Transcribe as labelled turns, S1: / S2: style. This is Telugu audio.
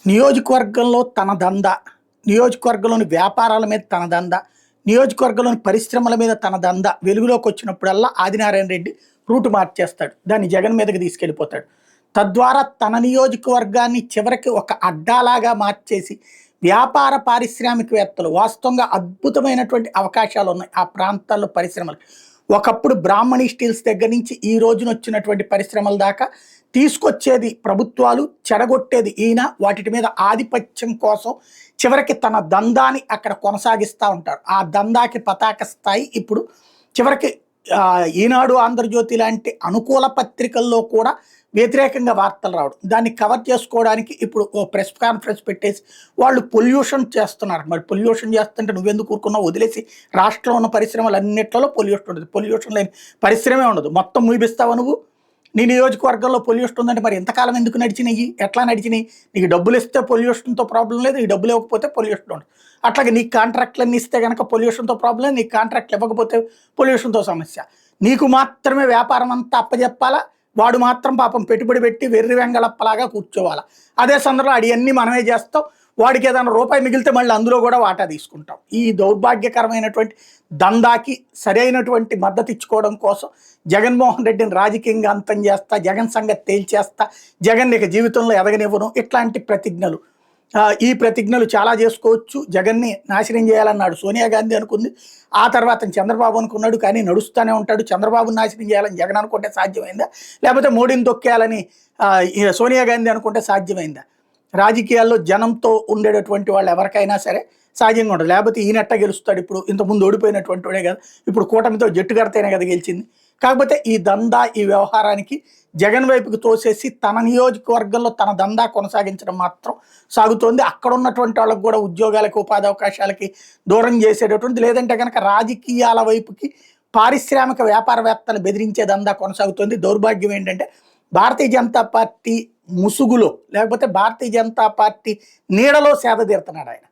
S1: నియోజకవర్గంలో తన దందా, నియోజకవర్గంలోని వ్యాపారాల మీద తన దందా, నియోజకవర్గంలోని పరిశ్రమల మీద తన దందా వెలుగులోకి వచ్చినప్పుడల్లా ఆదినారాయణ రెడ్డి రూటు మార్చేస్తాడు. దాన్ని జగన్ మీదకి తీసుకెళ్ళిపోతాడు. తద్వారా తన నియోజకవర్గాన్ని చివరికి ఒక అడ్డాలాగా మార్చేసి వ్యాపార పారిశ్రామికవేత్తలు వాస్తవంగా అద్భుతమైనటువంటి అవకాశాలు ఉన్నాయి ఆ ప్రాంతాల్లో పరిశ్రమలు. ఒకప్పుడు బ్రాహ్మణి స్టీల్స్ దగ్గర నుంచి ఈ రోజున వచ్చినటువంటి పరిశ్రమల దాకా తీసుకొచ్చేది ప్రభుత్వాలు, చెడగొట్టేది ఈయన. వాటి మీద ఆధిపత్యం కోసం చివరికి తన దందాని అక్కడ కొనసాగిస్తూ ఉంటారు. ఆ దందాకి పతాక స్థాయి ఇప్పుడు చివరికి ఈనాడు, ఆంధ్రజ్యోతి లాంటి అనుకూల పత్రికల్లో కూడా వ్యతిరేకంగా వార్తలు రావడం, దాన్ని కవర్ చేసుకోవడానికి ఇప్పుడు ఓ ప్రెస్ కాన్ఫరెన్స్ పెట్టేసి వాళ్ళు పొల్యూషన్ చేస్తున్నారు. మరి పొల్యూషన్ చేస్తుంటే నువ్వెందుకు ఊరుకున్నావు? వదిలేసి రాష్ట్రంలో ఉన్న పరిశ్రమలు అన్నింటిలో పొల్యూషన్ ఉండదు. పొల్యూషన్ లేని పరిశ్రమే ఉండదు. మొత్తం మూపిస్తావా నువ్వు? నీ నియోజకవర్గంలో పొల్యూషన్ ఉందంటే మరి ఎంతకాలం ఎందుకు నడిచినాయి? ఎట్లా నడిచినాయి? నీకు డబ్బులు ఇస్తే పొల్యూషన్తో ప్రాబ్లం లేదు, నీకు డబ్బులు ఇవ్వకపోతే పొల్యూషన్ ఉండదు. అట్లాగే నీకు కాంట్రాక్ట్లన్నీ ఇస్తే కనుక పొల్యూషన్తో ప్రాబ్లం లేదు, నీకు కాంట్రాక్ట్లు ఇవ్వకపోతే పొల్యూషన్తో సమస్య. నీకు మాత్రమే వ్యాపారం అంతా అప్పచెప్పాలా, వాడు మాత్రం పాపం పెట్టుబడి పెట్టి వెర్రి వెంగళప్పలాగా కూర్చోవాలా. అదే సందర్భంలో అడియన్నీ మనమే చేస్తాం, వాడికి ఏదైనా రూపాయి మిగిలితే మళ్ళీ అందులో కూడా వాటా తీసుకుంటాం. ఈ దౌర్భాగ్యకరమైనటువంటి దందాకి సరైనటువంటి మద్దతు ఇచ్చుకోవడం కోసం జగన్మోహన్ రెడ్డిని రాజకీయంగా అంతం చేస్తా, జగన్ సంగతి తేల్చేస్తా, జగన్ ఇక జీవితంలో ఎదగనివ్వను, ఇట్లాంటి ప్రతిజ్ఞలు. ఈ ప్రతిజ్ఞలు చాలా చేసుకోవచ్చు. జగన్ని నాశనం చేయాలన్నాడు సోనియా గాంధీ అనుకుంది, ఆ తర్వాత చంద్రబాబు అనుకున్నాడు, కానీ నడుస్తూనే ఉంటాడు. చంద్రబాబుని నాశనం చేయాలని జగన్ అనుకుంటే సాధ్యమైందా? లేకపోతే మోడీని తొక్కేయాలని సోనియా గాంధీ అనుకుంటే సాధ్యమైందా? రాజకీయాల్లో జనంతో ఉండేటటువంటి వాళ్ళు ఎవరికైనా సరే సహజంగా ఉండదు. లేకపోతే ఈయనట్ట గెలుస్తాడు. ఇప్పుడు ఇంతకుముందు ఓడిపోయినటువంటి వాడే కదా, ఇప్పుడు కూటమితో జట్టు కడితేనే కదా గెలిచింది. కాకపోతే ఈ దందా, ఈ వ్యవహారానికి జగన్ వైపుకి తోసేసి తన నియోజకవర్గంలో తన దందా కొనసాగించడం మాత్రం సాగుతోంది. అక్కడ ఉన్నటువంటి వాళ్ళకి కూడా ఉద్యోగాలకి, ఉపాధి అవకాశాలకి దూరం చేసేటటువంటి, లేదంటే కనుక రాజకీయాల వైపుకి పారిశ్రామిక వ్యాపారవేత్తలు బెదిరించే దందా కొనసాగుతోంది. దౌర్భాగ్యం ఏంటంటే భారతీయ జనతా పార్టీ ముసుగులో, లేకపోతే భారతీయ జనతా పార్టీ నీడలో సేద తీరుతున్నాడు ఆయన.